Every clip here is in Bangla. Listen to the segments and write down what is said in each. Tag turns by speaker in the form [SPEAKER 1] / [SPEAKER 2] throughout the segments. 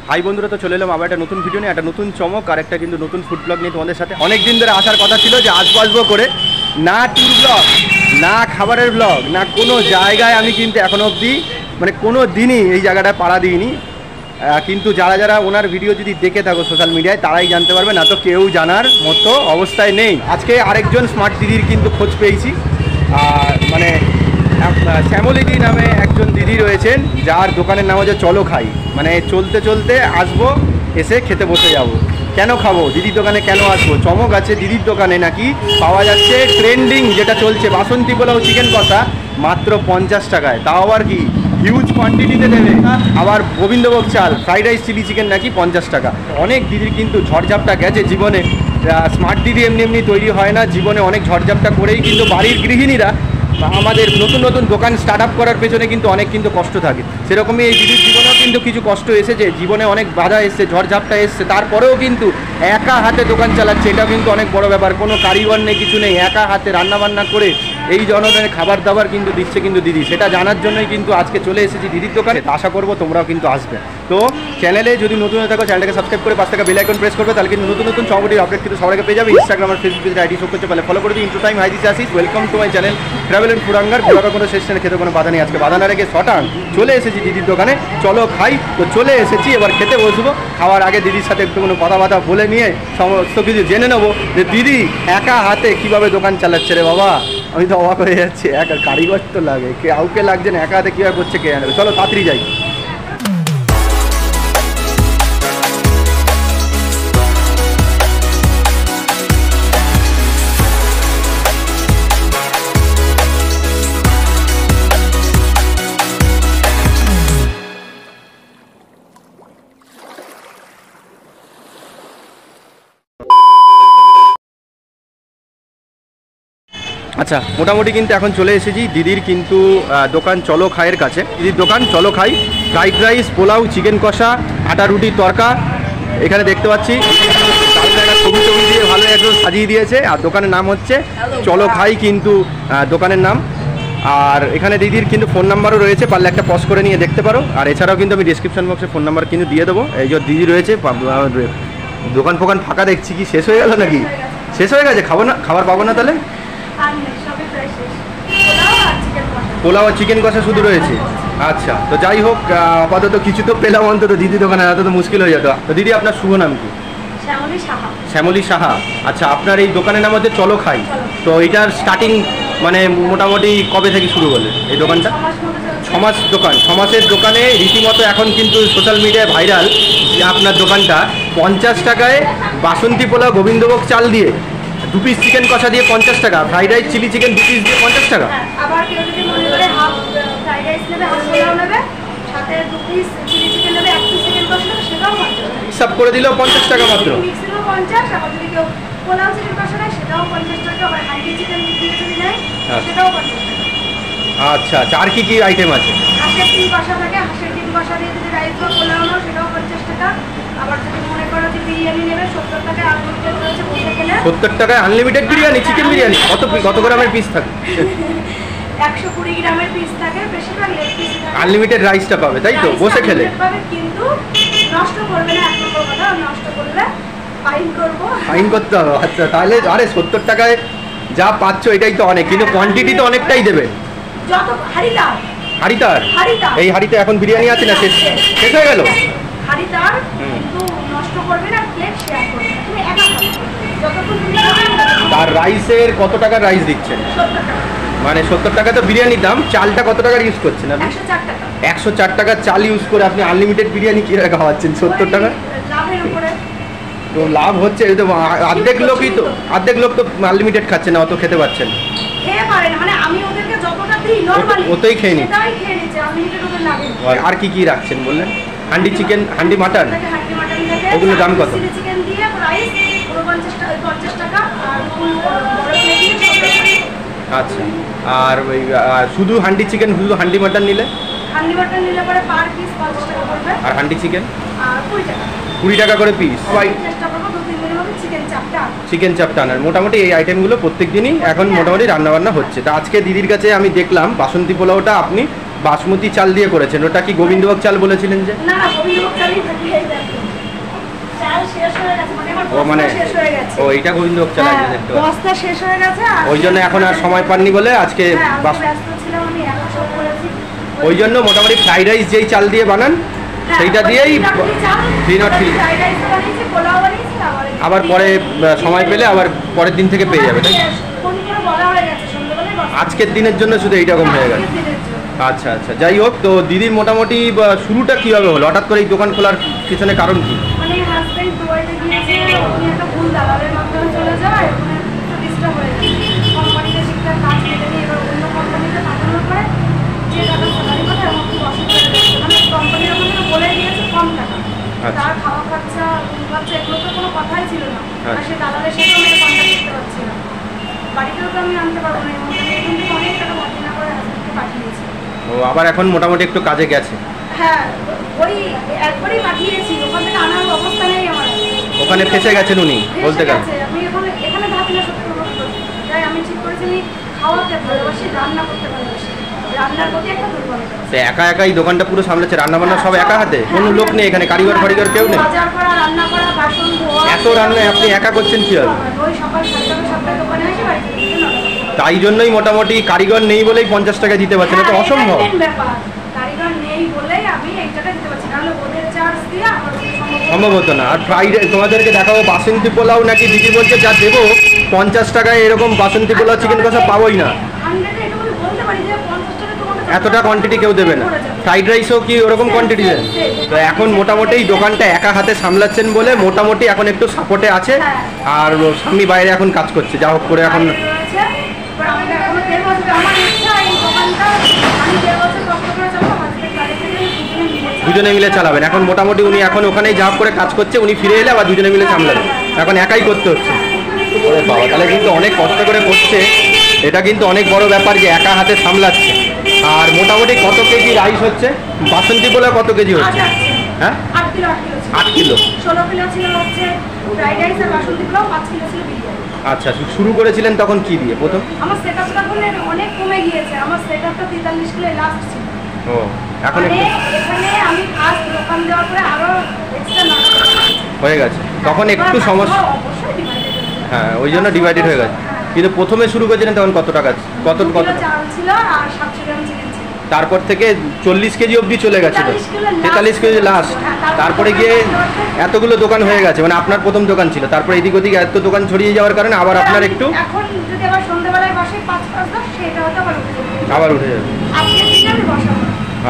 [SPEAKER 1] হাই বন্ধুরা, তো চলে এলাম আবার একটা নতুন ভিডিও নিয়ে, একটা নতুন চমক আর একটা কিন্তু নতুন ফুড ব্লগ নিয়ে তোমাদের সাথে। অনেক দিন ধরে আসার কথা ছিল যে আসবো করে, না ট্যুর ব্লগ, না খাবারের ব্লগ, না কোনো জায়গায় আমি কিন্তু এখনো অবধি মানে কোনো দিনই এই জায়গাটায় পাড়া দিইনি। কিন্তু যারা যারা ওনার ভিডিও যদি দেখে থাকো সোশ্যাল মিডিয়ায় তারাই জানতে পারবে, না তো কেউ জানার মতো অবস্থায় নেই। আজকে আরেকজন স্মার্ট দিদির কিন্তু খোঁজ পেয়েছি। মানে শ্যামলিদি নামে একজন দিদি রয়েছেন, যার দোকানের নাম হচ্ছে চলো খাই। মানে চলতে চলতে আসবো, এসে খেতে বসে যাব। কেন খাবো দিদির দোকানে, কেন আসবো? চমক আছে দিদির দোকানে, নাকি পাওয়া যাচ্ছে ট্রেন্ডিং যেটা চলছে বাসন্তী পোলাও চিকেন কষা মাত্র 50 টাকায়। তাও আবার কি হিউজ কোয়ান্টিটিতে দেবে। আবার গোবিন্দভোগ চাল, ফ্রাইড রাইস, চিলি চিকেন নাকি 50 টাকা। অনেক দিদির কিন্তু ঝড়ঝাপটা গেছে জীবনে। স্মার্ট দিদি এমনি এমনি তৈরি হয় না, জীবনে অনেক ঝড়ঝাপটা করেই কিন্তু বাড়ির গৃহিণীরা আমাদের নতুন নতুন দোকান স্টার্ট আপ করার পেছনে কিন্তু অনেক কিন্তু কষ্ট থাকে। সেরকমই এই দিদির জীবনেও কিন্তু কিছু কষ্ট এসেছে, জীবনে অনেক বাধা এসছে, ঝড়ঝাপটা এসছে, তারপরেও কিন্তু একা হাতে দোকান চালাচ্ছে। এটা কিন্তু অনেক বড় ব্যাপার। কোনো কারিগর নেই, কিছু নেই, একা হাতে রান্নাবান্না করে এই জনগণের খাবার দাবার কিন্তু দিচ্ছে কিন্তু দিদি। সেটা জানার জন্যই কিন্তু আজকে চলে এসেছি দিদির দোকানে। আশা করবো তোমরাও কিন্তু আসবে। তো চ্যানেলে যদি নতুন হয়ে থাকো চ্যানেলটাকে সাবস্ক্রাইব করে পাশ থেকে বেল আইকন প্রেস করবে, তাহলে কিন্তু নতুন নতুন চমকটির আপডেট কিন্তু সবাইকে পেয়ে যাবে। ইনস্টাগ্রাম আর ফেসবুক আইডি শো করতে পারলে ফলো করে দিই। ইন্টু টাইম হাই দিতে আসিস। Welcome to my channel travel and food hunger. ঘোরার কোনো সেশনে খেতে কোনো বাধা নেই। আজকে বাধা না রেখে শটান চলে এসেছি দিদির দোকানে, চলো খাই। তো চলে এসেছি, এবার খেতে বসবো। খাওয়ার আগে দিদির সাথে একটু কোনো কথা বলে নিয়ে সমস্ত কিছু জেনে নেবো যে দিদি একা হাতে কীভাবে দোকান চালাচ্ছে। রে বাবা, আমি তো অবাক হয়ে যাচ্ছি। একা কারিগর তো লাগে, কাউকে লাগছে না, একা হাতে কীভাবে করছে কে জানে। চলো তাড়াতাড়ি যাই। আচ্ছা, মোটামুটি কিন্তু এখন চলে এসেছি দিদির কিন্তু দোকান চলো খাইয়ের কাছে। দিদির দোকান চলো খাই। ফ্রাইড রাইস, পোলাও, চিকেন কষা, আটা রুটির তরকা এখানে দেখতে পাচ্ছি। ছবি দিয়ে ভালো একদম সাজিয়ে দিয়েছে। আর দোকানের নাম হচ্ছে চলো খাই কিন্তু দোকানের নাম। আর এখানে দিদির কিন্তু ফোন নাম্বারও রয়েছে, পারলে একটা পজ করে নিয়ে দেখতে পারো। আর এছাড়াও কিন্তু আমি ডিসক্রিপশন বক্সে ফোন নাম্বার কিন্তু দিয়ে দেবো। এই যে দিদি রয়েছে। দোকান ফোকান ফাঁকা দেখছি, কি শেষ হয়ে গেল নাকি? শেষ হয়ে গেছে, খাবো না, খাবার পাবো না তাহলে? পোলাও আর চিকেন কষা শুধু রয়েছে। আচ্ছা, তো যাই হোক, আপাতত কিছু তো পেলাম অন্তত দিদি দোকানে, এত তো মুশকিল হয়ে যেত। তো দিদি আপনার শুভ নাম কি? শ্যামলী সাহা। আচ্ছা, আপনার এই দোকানের নাম হচ্ছে চলো খাই। তো এটার স্টার্টিং মানে মোটামুটি কবে থেকে শুরু হলো এই দোকানটা? 6 মাস দোকান। 6 মাসের দোকানে রীতিমতো এখন কিন্তু সোশ্যাল মিডিয়ায় ভাইরাল যে আপনার দোকানটা 50 টাকায় বাসন্তী পোলাও গোবিন্দভোগ চাল দিয়ে, 2 পিস চিকেন কষা দিয়ে 50 টাকা, fried rice, chilli chicken 2 piece দিয়ে 50 টাকা।
[SPEAKER 2] আবার কেউ যদি মনে করে হাফ ফ্রাইড রাইস নেবে, হাফ পোলাও নেবে, সাথে 2 পিস চিলি চিকেন নেবে, 1 পিস চিকেন কষা নেবে, সেটাও 50 টাকা।
[SPEAKER 1] সব করে দিলেও 50 টাকা মাত্র।
[SPEAKER 2] মিক্সিরও 50, আবার যদি কেউ পোলাও চিকেন কষা নেয় সেটাও 50 টাকা, আবার হান্ডি চিকেন দিয়ে যদি নেয় সেটাও 50 টাকা।
[SPEAKER 1] আচ্ছা আচ্ছা, আর কি কি আইটেম আছে?
[SPEAKER 2] হাঁসের ডিম কষা থাকে, হাঁসের ডিম কষা দিয়ে যদি রাইস বা পোলাও নাও সেটাও 50 টাকা। আবার যদি মনে করো যে বিরিয়ানি নেবে 70 টাকায় আনলিমিটেড রয়েছে, বসে খেলে
[SPEAKER 1] 70 টাকায় আনলিমিটেড বিরিয়ানি, চিকেন বিরিয়ানি। কত গ্রামের পিস থাকে?
[SPEAKER 2] 120 গ্রামের পিস থাকে, বেশিরভাগ লেগ পিস থাকে।
[SPEAKER 1] আনলিমিটেড রাইসটা পাবে, তাই তো? বসে খেলে
[SPEAKER 2] পাবে, কিন্তু নষ্ট করবে না। এক নম্বর কথা, নষ্ট করলে ফাইন করব, ফাইন
[SPEAKER 1] করতে হবে। আচ্ছা, তাহলে আরে 70 টাকায় যা পাচ্ছ এটাই তো অনেক, কিন্তু কোয়ান্টিটি তো অনেকটাই দেবে।
[SPEAKER 2] যত হাড়িদার
[SPEAKER 1] এই হাড়িতে এখন বিরিয়ানি আছে না? শেষ হয়ে গেল
[SPEAKER 2] হাড়িদার, কিন্তু নষ্ট করবে না, প্লেট শেয়ার করবে না, তুমি একা খাবে যতক্ষণ তুমি খাবে।
[SPEAKER 1] আর রাইসের কত টাকার রাইস দিচ্ছেন?
[SPEAKER 2] 70 টাকা।
[SPEAKER 1] মানে 70 টাকা তো বিরিয়ানির দাম। চালটা কত টাকার ইউজ করছেন আপনি?
[SPEAKER 2] 104 টাকা।
[SPEAKER 1] 104 টাকার চাল ইউজ করে আপনি আনলিমিটেড বিরিয়ানি কীভাবে খাওয়াচ্ছেন 70 টাকা?
[SPEAKER 2] লাভের উপরে
[SPEAKER 1] তো লাভ হচ্ছে। এই তো অর্ধেক লোক তো আনলিমিটেড খাচ্ছে না, অত খেতে পারছেন।
[SPEAKER 2] খেয়ে পারে না, মানে আমি ওদেরকে যতটা দিই নরমালি
[SPEAKER 1] ওতেই খেয়ে নিই,
[SPEAKER 2] সেটাই খেয়ে নিচ্ছে, আনলিমিটেড ওদের লাগে।
[SPEAKER 1] আর কি কি রাখছেন বললেন? Handi chicken, handi mutton,
[SPEAKER 2] handi mutton থাকে,
[SPEAKER 1] ওগুলোর দাম কত?
[SPEAKER 2] চিলি চিকেন দিয়ে প্রাইস 50 টাকা, আর বড় প্লেট দিয়ে 70 টাকা।
[SPEAKER 1] আচ্ছা, আর ওই শুধু হান্ডি চিকেন, শুধু হান্ডি মাটন নিলে?
[SPEAKER 2] হান্ডি মাটন নিলে পরে পার পিস 50 টাকা পড়বে।
[SPEAKER 1] আর হান্ডি চিকেন?
[SPEAKER 2] 20 টাকা।
[SPEAKER 1] 20 টাকা করে পিস।
[SPEAKER 2] চেষ্টা করবো 2-3 দিনের মধ্যে
[SPEAKER 1] চিকেন চাপটা আনার। মোটামুটি এই আইটেমগুলো প্রত্যেক দিনই এখন মোটামুটি রান্নাবান্না হচ্ছে। তা আজকে দিদির কাছে আমি দেখলাম বাসন্তী পোলাওটা আপনি বাসমতি চাল দিয়ে করেছেন। ওটা কি গোবিন্দভোগ চাল বলেছিলেন যে?
[SPEAKER 2] না, গোবিন্দভোগ চালই থাকে। গেছে।
[SPEAKER 1] ও এইটা গোবিন্দভোগ চাল আছে দেখতে পাচ্ছি।
[SPEAKER 2] বস্তা শেষ হয়ে গেছে
[SPEAKER 1] ওই জন্য এখন আর সময় পাননি বলে আজকে
[SPEAKER 2] ব্যস্ত ছিলাম, আমি একা সব করেছি।
[SPEAKER 1] ওই জন্য মোটামুটি ফ্রাইড রাইস যেই চাল দিয়ে বানান সেইটা দিয়েই
[SPEAKER 2] ফ্রাইড রাইস বানিয়েছি, পোলাও বানিয়েছি,
[SPEAKER 1] আবার পরে সময় পেলে আবার পরের দিন থেকে পেয়ে যাবে, তাই
[SPEAKER 2] ফোন করে বলা হয়ে গেছে সন্ধ্যাবেলায় বস্তা।
[SPEAKER 1] আজকের দিনের জন্য শুধু এইরকম হয়ে গেছে।
[SPEAKER 2] আজকের দিনের জন্য।
[SPEAKER 1] আচ্ছা আচ্ছা, যাই হোক, তো দিদির মোটামুটি শুরুটা কীভাবে হলো, হঠাৎ করে এই দোকান খোলার পিছনে কারণ কি?
[SPEAKER 2] মানে হাজবেন্ড দুবাইতে গিয়েছে, উনি একটা ভুল দালালের মাধ্যমে চলে যায়, ওখানে একটু ডিস্টার্ব হয়ে যায়। কোম্পানিতে ঠিকঠাক কাজ পেতে নিয়ে এবার অন্য কোম্পানিতে পাঠানোর পরে যে টাকা স্যালারি পাঠায় আমার খুব অসুবিধা হয়ে যাচ্ছে। মানে কোম্পানির ওখানে বলে দিয়েছে কম টাকা, তার খাওয়া খরচা খরচা এগুলো তো কোনো কথাই ছিল না। আর সে দালালের সাথে আমি কন্ট্যাক্ট করতে পারছি না, বাড়িতেও তো আমি আনতে পারবো না। এখান থেকে অনেক টাকা ভর্তি করে হাজবেন্ডকে পাঠিয়েছি।
[SPEAKER 1] ও আবার এখন মোটামুটি একটু কাজে গেছে?
[SPEAKER 2] হ্যাঁ, ওই একবারই পাঠিয়েছি, ওখান থেকে আনার অবস্থা নেই আমার।
[SPEAKER 1] ওখানে ফেসে গেছেন উনি বলতে গেলে।
[SPEAKER 2] আমি এখানে ভাবি না সত্যি কথা বলতে। তাই আমি ঠিক করেছি আমি খাওয়াতে ভালোবাসি, রান্না করতে ভালোবাসি, রান্নার প্রতি একটা দুর্বলতা।
[SPEAKER 1] তো একা একাই দোকানটা পুরো সামলাচ্ছে, রান্না বান্না সব একা হাতে, কোনো লোক নেই এখানে, কারিগর ফারিগর কেউ নেই?
[SPEAKER 2] বাজার করা, রান্না করা, বাসন ধোয়া,
[SPEAKER 1] এত রান্না আপনি একা করছেন কি হবে?
[SPEAKER 2] ওই সকাল 7টায় দোকানে আসে, বাড়িতে ফিরতে 9টা।
[SPEAKER 1] তাই জন্যই মোটামুটি কারিগর নেই বলেই 50 টাকা দিতে পারছেন, এটা তো অসম্ভব
[SPEAKER 2] ব্যাপার। কারিগর নেই বলেই আমি এই টাকা দিতে পারছি, নাহলে ওদের চার্জ দিয়ে আমার
[SPEAKER 1] সম্ভব হতো না। আর ফ্রাইড তোমাদেরকে দেখাবো বাসন্তী পোলাও, নাকি দিদি বলছে যা দেবো 50 টাকায় এরকম বাসন্তী পোলাও চিকেন কষা পাবোই না, এতটা কোয়ান্টিটি কেউ দেবে না। ফ্রাইড রাইসও কি ওরকম কোয়ান্টিটি দেন? তো এখন মোটামুটি দোকানটা একা হাতে সামলাচ্ছেন বলে মোটামুটি এখন একটু সাপোর্টে আছে। আর স্বামী বাইরে এখন কাজ করছে, যা হোক করে এখন দুজনে মিলে চালাবেন। এখন মোটামুটি উনি এখন ওখানেই যা হোক করে কাজ করছে, উনি ফিরে এলে আবার দুজনে মিলে সামলাবেন, এখন একাই করতে হচ্ছে। ওরে বাবা, তাহলে কিন্তু অনেক কষ্ট করে করছে, এটা কিন্তু অনেক বড় ব্যাপার যে একা হাতে সামলাচ্ছে। আর মোটামুটি কত কেজি রাইস হচ্ছে? বাসন্তী পোলাও কত কেজি হচ্ছে? হ্যাঁ, 8 কিলো।
[SPEAKER 2] 16 কিলো ছিল হচ্ছে ফ্রাইড রাইস আর বাসন্তী পোলাও, 5 কিলো ছিল বিরিয়ানি।
[SPEAKER 1] আচ্ছা, শুরু করেছিলেন তখন কি দিয়ে প্রথম?
[SPEAKER 2] আমার সেটআপটা অনেক কমে গিয়েছে, আমার সেটআপটা 43 কিলো লাস্ট ছিল।
[SPEAKER 1] ও এখন
[SPEAKER 2] এখানে আমি ফার্স্ট দোকান দেওয়ার পরে আরো এক্সট্রা
[SPEAKER 1] হয়ে গেছে, তখন একটু সমস্যা। হ্যাঁ, ওই জন্য ডিভাইডেড হয়ে গেছে। কিন্তু প্রথমে শুরু করেছিলেন তখন কত টাকা কত
[SPEAKER 2] চাল ছিল আর 700 গ্রাম চিকেন ছিল।
[SPEAKER 1] তারপর থেকে 40 কেজি অবধি চলে গেছিল, 43 কেজি লাস্ট। তারপরে গিয়ে এতগুলো দোকান হয়ে গেছে, মানে আপনার প্রথম দোকান ছিল, তারপরে এদিক ওদিক এত দোকান ছড়িয়ে যাওয়ার কারণে আবার আপনার একটু
[SPEAKER 2] এখন যদি আবার সন্ধ্যাবেলায় বসে 5-10 সেটা হয়তো
[SPEAKER 1] আবার উঠে যাবে।
[SPEAKER 2] আজকের দিনে আমি বসাবো।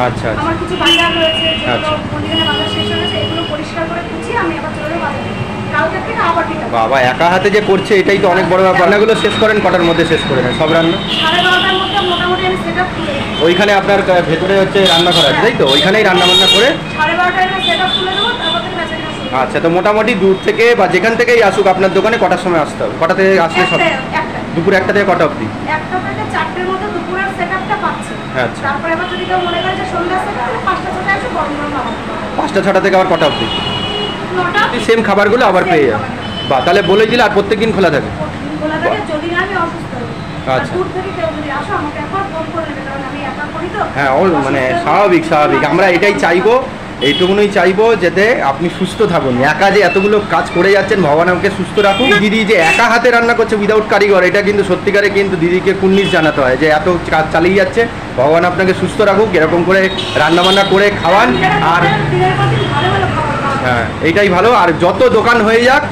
[SPEAKER 1] আচ্ছা,
[SPEAKER 2] আমার কিছু বাজার রয়েছে, যেগুলো কোনদিনে বাজার শেষ হয়ে গেছে, এগুলো পরিষ্কার করে গুছিয়ে আমি আবার চলে বাজারে। কালকে থেকে আবার ঠিক আছে।
[SPEAKER 1] বাবা, একা হাতে যে করছে এটাই তো অনেক বড় ব্যাপার। রান্নাগুলো শেষ করেন কটার মধ্যে শেষ করে নেন সব রান্না?
[SPEAKER 2] 12:30টার মধ্যে মোটামুটি আমি সেটআপ খুলে
[SPEAKER 1] ওইখানে আপনার ভেতরে হচ্ছে রান্নাঘর আছে, তাই তো? ওইখানেই রান্না বান্না করে
[SPEAKER 2] 12:30টায় আমি সেটআপ খুলে দেবো, তারপর থেকে বেঁচে গেছে।
[SPEAKER 1] আচ্ছা, তো মোটামুটি দূর থেকে বা যেখান থেকেই আসুক আপনার দোকানে কটার সময় আসতে হবে? কটা থেকে আসলে সব? দুপুর 1টা থেকে কটা অবধি?
[SPEAKER 2] 1টা থেকে 4টের মধ্যে দুপুরের সেটআপটা পাচ্ছে।
[SPEAKER 1] আচ্ছা,
[SPEAKER 2] তারপরে আবার যদি কেউ মনে করে যে সন্ধ্যা সেটআপ, 5টা-6টায় এসে গরম গরম খাবার।
[SPEAKER 1] 5টা-6টা থেকে আবার কটা অবধি?
[SPEAKER 2] 9টা
[SPEAKER 1] সেম খাবারগুলো আবার পেয়ে যাবে। বা তাহলে বলেই দিলে আর প্রত্যেকদিন খোলা থাকে?
[SPEAKER 2] খোলা থাকে যদি না আমি অসুস্থ হই।
[SPEAKER 1] আচ্ছা,
[SPEAKER 2] দূর থেকে কেউ যদি আসো আমাকে একবার ফোন করে নেবে, কারণ আমি একা করি তো।
[SPEAKER 1] হ্যাঁ, মানে স্বাভাবিক। আমরা এটাই চাইবো, এইটুকুনই চাইবো যাতে আপনি সুস্থ থাকুন। একা যে এতগুলো কাজ করে যাচ্ছেন, ভগবান আমাকে সুস্থ রাখুন। দিদি যে একা হাতে রান্না করছে উইদাউট কারিগর, এটা কিন্তু সত্যিকারে কিন্তু দিদিকে কুর্নিশ জানাতে হয় যে এত কাজ চালিয়ে যাচ্ছে। ভগবান আপনাকে সুস্থ রাখুক, এরকম করে রান্নাবান্না করে খাওয়ান। আর হ্যাঁ, এইটাই ভালো। আর যত দোকান হয়ে যাক,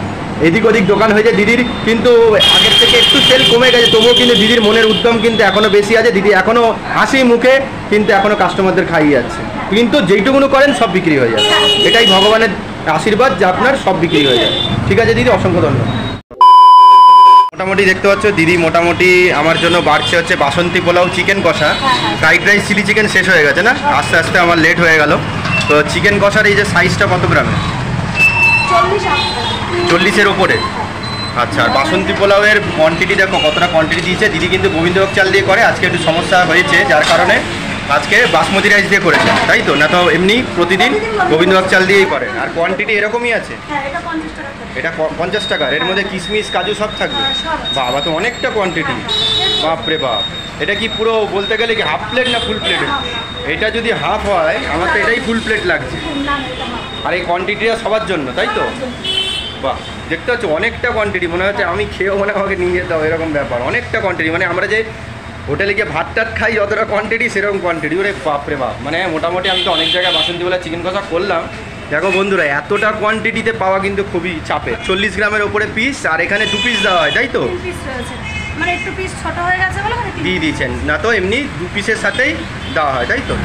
[SPEAKER 1] এদিক ওদিক দোকান হয়ে যায়, দিদির কিন্তু আগের থেকে একটু সেল কমে গেছে, তবুও কিন্তু দিদির মনের উদ্যম কিন্তু এখনও বেশি আছে। দিদি এখনও হাসি মুখে কিন্তু এখনও কাস্টমারদের খাইয়ে যাচ্ছে, কিন্তু যেইটুকুনো করেন সব বিক্রি হয়ে যায়। এটাই ভগবানের আশীর্বাদ যে আপনার সব বিক্রি হয়ে যায়। ঠিক আছে দিদি, অসংখ্য ধন্যবাদ। মোটামুটি দেখতে পাচ্ছ দিদি মোটামুটি আমার জন্য বাড়ছে হচ্ছে বাসন্তী পোলাও, চিকেন কষা, ফ্রাইড রাইস, চিলি চিকেন শেষ হয়ে গেছে না, আস্তে আস্তে আমার লেট হয়ে গেল। তো চিকেন কষার এই যে সাইজটা কত গ্রামের? 40-এর ওপরে। আচ্ছা, আর বাসন্তী পোলাওয়ের কোয়ান্টিটি দেখো কতটা কোয়ান্টিটি দিয়েছে। দিদি কিন্তু গোবিন্দভোগ চাল দিয়ে করে, আজকে একটু সমস্যা হয়েছে যার কারণে আজকে বাসমতি রাইস দিয়ে করেছে, তাই তো? না তো এমনি প্রতিদিন গোবিন্দভোগ চাল দিয়েই করে। আর কোয়ান্টিটি এরকমই আছে? এটা 50 টাকার, এর মধ্যে কিশমিশ কাজু সব থাকবে? বাবা, তো অনেকটা কোয়ান্টিটি, বাপরে বাপ। এটা কি পুরো বলতে গেলে কি হাফ প্লেট না ফুল প্লেট? এটা যদি হাফ হয় আমার তো এটাই ফুল প্লেট লাগছে। আর এই কোয়ান্টিটিটা সবার জন্য, তাই তো? বাহ। দেখতে পাচ্ছ অনেকটা কোয়ান্টিটি, মনে হচ্ছে আমি খেয়েও মানে আমাকে নিয়ে যেতে হবে এরকম ব্যাপার, অনেকটা কোয়ান্টিটি। মানে আমরা যে হোটেলে গিয়ে ভাত টাত খাই যতটা কোয়ান্টিটি সেরকম কোয়ান্টিটি, ওরে বাপরে বাপ। মানে মোটামুটি আমি তো অনেক জায়গায় বাসন্তীপোলা চিকেন কষা করলাম, দেখো বন্ধুরা এতটা কোয়ান্টিটিতে পাওয়া কিন্তু খুবই চাপের। 40 গ্রামের ওপরে পিস, আর এখানে 2 পিস দেওয়া হয়, তাই তো?
[SPEAKER 2] 3 পিস রয়েছে, মানে একটু পিস ছোট হয়ে গেছে বলে
[SPEAKER 1] দিয়ে দিয়েছেন, না তো এমনি 2 পিসের সাথেই দেওয়া হয়, তাই তো?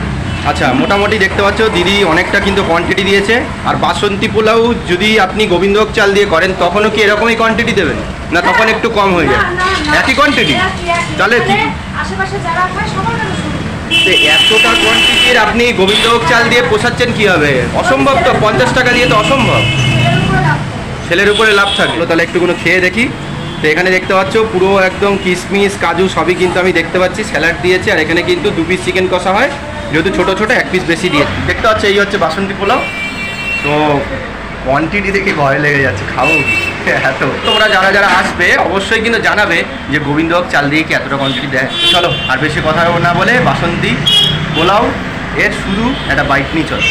[SPEAKER 1] আচ্ছা, মোটামুটি দেখতে পাচ্ছ দিদি অনেকটা কিন্তু কোয়ান্টিটি দিয়েছে। আর বাসন্তী পোলাও যদি আপনি গোবিন্দভোগ চাল দিয়ে করেন তখনও কি এরকমই কোয়ান্টিটি দেবেন, না তখন একটু কম হয়ে যায়? একই কোয়ান্টিটি? তাহলে
[SPEAKER 2] আশেপাশে যারা খায় সবার জন্য
[SPEAKER 1] এতটা কোয়ান্টিটির আপনি গোবিন্দভোগ চাল দিয়ে পোষাচ্ছেন কীভাবে? অসম্ভব তো, 50 টাকা দিয়ে তো অসম্ভব। ছেলের উপরে লাভ থাকলো। তাহলে একটুকুনো খেয়ে দেখি। তো এখানে দেখতে পাচ্ছ পুরো একদম কিশমিশ কাজু সবই কিন্তু আমি দেখতে পাচ্ছি, স্যালাড দিয়েছে। আর এখানে কিন্তু 2 পিস চিকেন কষা হয়, যেহেতু ছোটো ছোটো 1 পিস বেশি দিয়ে দেখতে পাচ্ছ। এই হচ্ছে বাসন্তী পোলাও। তো কোয়ান্টিটি দেখে ভয় লেগে যাচ্ছে, খাবো এত। তোমরা যারা যারা আসবে অবশ্যই কিন্তু জানাবে যে গোবিন্দভোগ চাল দিয়ে কি এতটা কোয়ান্টিটি দেয়। চলো আর বেশি কথা না বলে বাসন্তী পোলাও এর শুধু একটা বাইট নিয়ে চলো।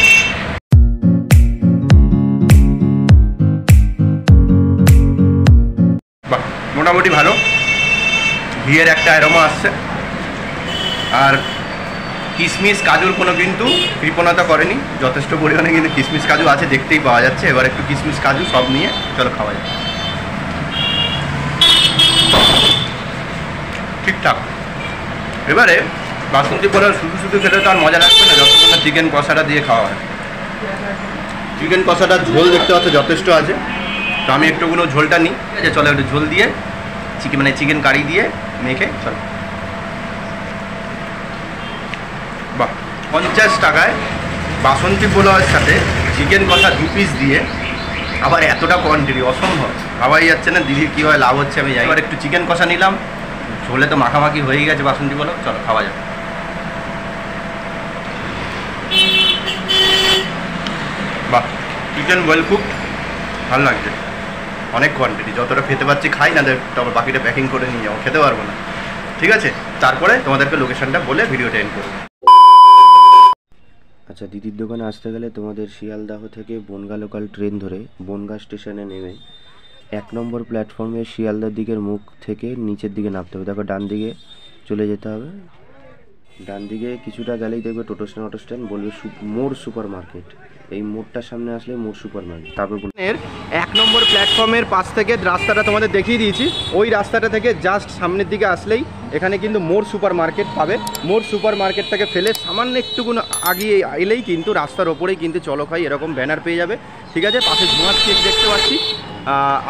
[SPEAKER 1] বাহ, মোটামুটি ভালো, ঘিয়ের একটা অ্যারোমা আসছে। আর কিশমিশ কাজুর কোনো কিন্তু কৃপণতা করেনি, যথেষ্ট পরিমাণে কিন্তু কিশমিশ কাজু আছে, দেখতেই পাওয়া যাচ্ছে। এবার একটু কিশমিশ কাজু সব নিয়ে চলো খাওয়া যায়। ঠিকঠাক। এবারে বাসন্তী পোলাও শুধু শুধু খেলে তো আর মজা লাগবে না, যতক্ষণ না চিকেন কষাটা দিয়ে খাওয়া হয়। চিকেন কষাটার ঝোল দেখতে পাচ্ছ যথেষ্ট আছে, তো আমি একটুগুলো ঝোলটা নিই। ঠিক আছে, চলো একটু ঝোল দিয়ে চিকেন কারি দিয়ে মেখে চলো। বাহ, 50 টাকায় বাসন্তী পোলাওয়ের সাথে চিকেন কষা 2 পিস দিয়ে আবার এতটা কোয়ান্টিটি, অসম্ভব। ভাবাই যাচ্ছে না দিদির কীভাবে লাভ হচ্ছে আমি জানি। এবার একটু চিকেন কষা নিলাম, ঝোলে তো মাখামাখি হয়েই গেছে বাসন্তী পোলাও, চলো খাওয়া যাবে। বাহ, চিকেন ওয়েল কুক, ভালো লাগছে। অনেক কোয়ান্টিটি, যতটা খেতে পাচ্ছি খাই, না তারপর বাকিটা প্যাকিং করে নিয়ে যাবো, খেতে পারবো না। ঠিক আছে, তারপরে তোমাদেরকে লোকেশনটা বলে ভিডিওটা এন্ড করবো।
[SPEAKER 3] আচ্ছা, দিদির দোকানে আসতে গেলে তোমাদের শিয়ালদাহ থেকে বনগাঁ লোকাল ট্রেন ধরে বনগাঁ স্টেশনে নেমে 1 নম্বর প্ল্যাটফর্মে শিয়ালদার দিকের মুখ থেকে নিচের দিকে নামতে হবে। দেখো ডান দিকে চলে যেতে হবে, ডান দিকে কিছুটা গেলেই দেখবে টোটো স্ট্যান্ড বলবে মোর সুপার মার্কেট। এই মোড়টার সামনে আসলে মোর সুপার মার্কেট। তারপর
[SPEAKER 1] 1 নম্বর প্ল্যাটফর্মের পাশ থেকে রাস্তাটা তোমাদের দেখিয়ে দিয়েছি, ওই রাস্তাটা থেকে জাস্ট সামনের দিকে আসলেই এখানে কিন্তু মোর সুপার মার্কেট পাবে। মোর সুপার মার্কেটটাকে ফেলে সামান্য একটুকুনো আগিয়ে এলেই কিন্তু রাস্তার ওপরেই কিন্তু চলো খাই এরকম ব্যানার পেয়ে যাবে। ঠিক আছে, পাশে ঝুমার কেক দেখতে পাচ্ছি,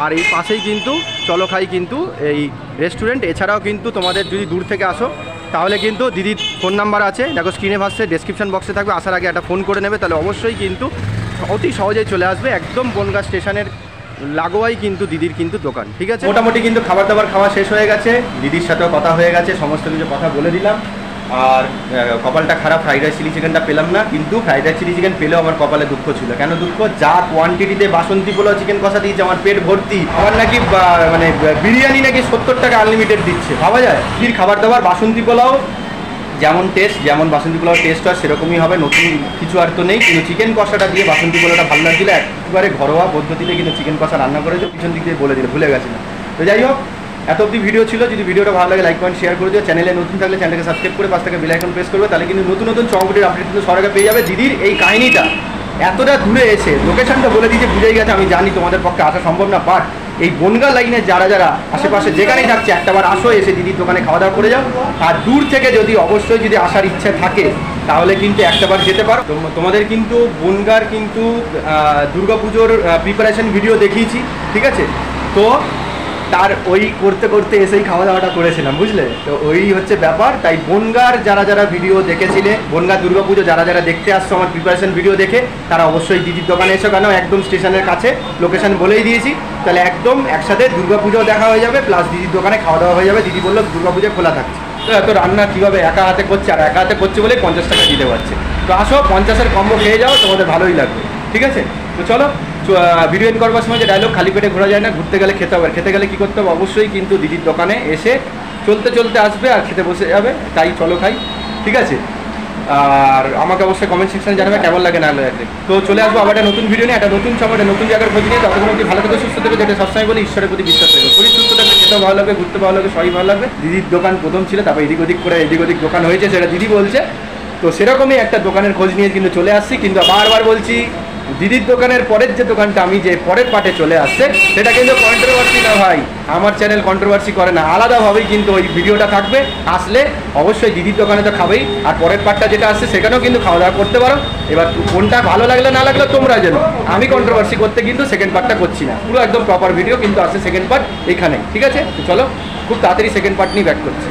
[SPEAKER 1] আর এই পাশেই কিন্তু চলো খাই কিন্তু এই রেস্টুরেন্ট। এছাড়াও কিন্তু তোমাদের যদি দূর থেকে আসো তাহলে কিন্তু দিদির ফোন নাম্বার আছে, দেখো স্ক্রিনে ভাসছে, ডেসক্রিপশন বক্সে থাকবে। আসার আগে একটা ফোন করে নেবে, তাহলে অবশ্যই কিন্তু অতি সহজেই চলে আসবে। একদম বনগাঁ স্টেশনের লাগোয়াই কিন্তু দিদির কিন্তু দোকান। ঠিক আছে, মোটামুটি কিন্তু খাবার দাবার খাওয়া শেষ হয়ে গেছে, দিদির সাথেও কথা হয়ে গেছে, সমস্ত কিছু কথা বলে দিলাম। আর কপালটা খারাপ, ফ্রাইড রাইস চিলি চিকেনটা পেলাম না, কিন্তু ফ্রাইড রাইস চিলি চিকেন পেলেও আমার কপালে দুঃখ ছিল। কেন দুঃখ? যা কোয়ান্টিটিতে বাসন্তী পোলাও চিকেন কষা দিয়েছে আমার পেট ভর্তি। আমার নাকি মানে বিরিয়ানি নাকি 70 টাকা আনলিমিটেড দিচ্ছে, ভাবা যায়? দিদির খাবার দাবার বাসন্তী পোলাও যেমন টেস্ট, যেমন বাসন্তী পোলাও টেস্ট হয় সেরকমই হবে, নতুন কিছু আর তো নেই। কিন্তু চিকেন কষাটা দিয়ে বাসন্তী পোলাওটা ভালো লাগছিল, একেবারে ঘরোয়া পদ্ধতিতে কিন্তু চিকেন কষা রান্না করেছে, পিছন দিক দিয়ে বলে দিলে ভুলে গেছে না। তো যাই হোক, এত অবধি ভিডিও ছিল। যদি ভিডিওটা ভালো লাগে লাইক কমেন্ট শেয়ার করে দিও। চ্যানেলে নতুন থাকলে চ্যানেলকে সাবস্ক্রাইব করে পাশ থেকে বেল আইকন প্রেস করবে, তাহলে কিন্তু নতুন নতুন চমকটির আপডেট কিন্তু সবার আগে পেয়ে যাবে। দিদির এই কাহিনীটা এতটা দূরে এসে লোকেশনটা বলে দিয়েছে, বুঝেই গেছে। আমি জানি তোমাদের পক্ষে আসা সম্ভব না, বাট এই বনগাঁ লাইনে যারা যারা আশেপাশে যেখানেই থাকছে একটাবার আসো, এসে দিদির দোকানে খাওয়া দাওয়া করে যাও। আর দূর থেকে যদি অবশ্যই যদি আসার ইচ্ছে থাকে তাহলে কিন্তু একটাবার যেতে পারো। তোমাদের কিন্তু বনগাঁর কিন্তু দুর্গাপুজোর প্রিপারেশন ভিডিও দেখিয়েছি, ঠিক আছে? তো তার ওই করতে করতে এসেই খাওয়া দাওয়াটা করেছিলাম, বুঝলে? তো ওই হচ্ছে ব্যাপার। তাই বনগাঁর যারা যারা ভিডিও দেখেছিলে, বনগাঁ দুর্গাপুজো যারা যারা দেখতে আসছো আমার প্রিপারেশন ভিডিও দেখে, তারা অবশ্যই দিদির দোকানে এসো। কেন? একদম স্টেশনের কাছে, লোকেশন বলেই দিয়েছি। তাহলে একদম একসাথে দুর্গাপুজো দেখা হয়ে যাবে, প্লাস দিদির দোকানে খাওয়া দাওয়া হয়ে যাবে। দিদি বললো দুর্গাপুজো খোলা থাকছে। তো এত রান্না কীভাবে একা হাতে করছে, আর একা হাতে করছে বলে 50 টাকা দিতে পারছে। তো আসো, 50-এর কম্বো খেয়ে যাও, তোমাদের ভালোই লাগবে। ঠিক আছে, তো চলো। ভিডিও এন্ড করবার সময় যে ডায়লগ, খালি পেটে ঘোরা যায় না, ঘুরতে গেলে খেতে হবে। খেতে গেলে কী করতে হবে? অবশ্যই কিন্তু দিদির দোকানে এসে চলতে চলতে আসবে আর খেতে বসে যাবে। তাই চলো খাই, ঠিক আছে? আর আমাকে অবশ্যই কমেন্ট সেকশনে জানাবে কেমন লাগে না লাগে। তো চলে আসবো আবার একটা নতুন ভিডিও নিয়ে, একটা নতুন সময় নতুন জায়গার খোঁজ নিয়ে। ততক্ষণ অবধি ভালো থেকে সুস্থ থেকে, যেটা সবসময় বলি ঈশ্বরের প্রতি বিশ্বাস রাখবে। শরীর সুস্থ থাকলে খেতেও ভালো লাগবে, ঘুরতে ভালো লাগবে, সবই ভালো লাগবে। দিদির দোকান প্রথম ছিল, তারপর এদিক ওদিক করে এদিক ওদিক দোকান হয়েছে, সেটা দিদি বলছে। তো সেরকমই একটা দোকানের খোঁজ নিয়ে কিন্তু চলে আসছি, কিন্তু বারবার বলছি দিদির দোকানের পরের যে দোকানটা আমি যে পরের পার্টে চলে আসছে সেটা কিন্তু কন্ট্রোভার্সি না ভাই, আমার চ্যানেল কন্ট্রোভার্সি করে না, আলাদাভাবেই কিন্তু ওই ভিডিওটা থাকবে। আসলে অবশ্যই দিদির দোকানে তো খাবেই, আর পরের পার্টটা যেটা আসছে সেখানেও কিন্তু খাওয়া দাওয়া করতে পারো। এবার কোনটা ভালো লাগলে না লাগলে তোমরা জানো, আমি কন্ট্রোভার্সি করতে কিন্তু সেকেন্ড পার্টটা করছি না, পুরো একদম প্রপার ভিডিও কিন্তু আসছে সেকেন্ড পার্ট এখানে, ঠিক আছে? তো চলো খুব তাড়াতাড়ি সেকেন্ড পার্ট নিয়ে ব্যাক করছি।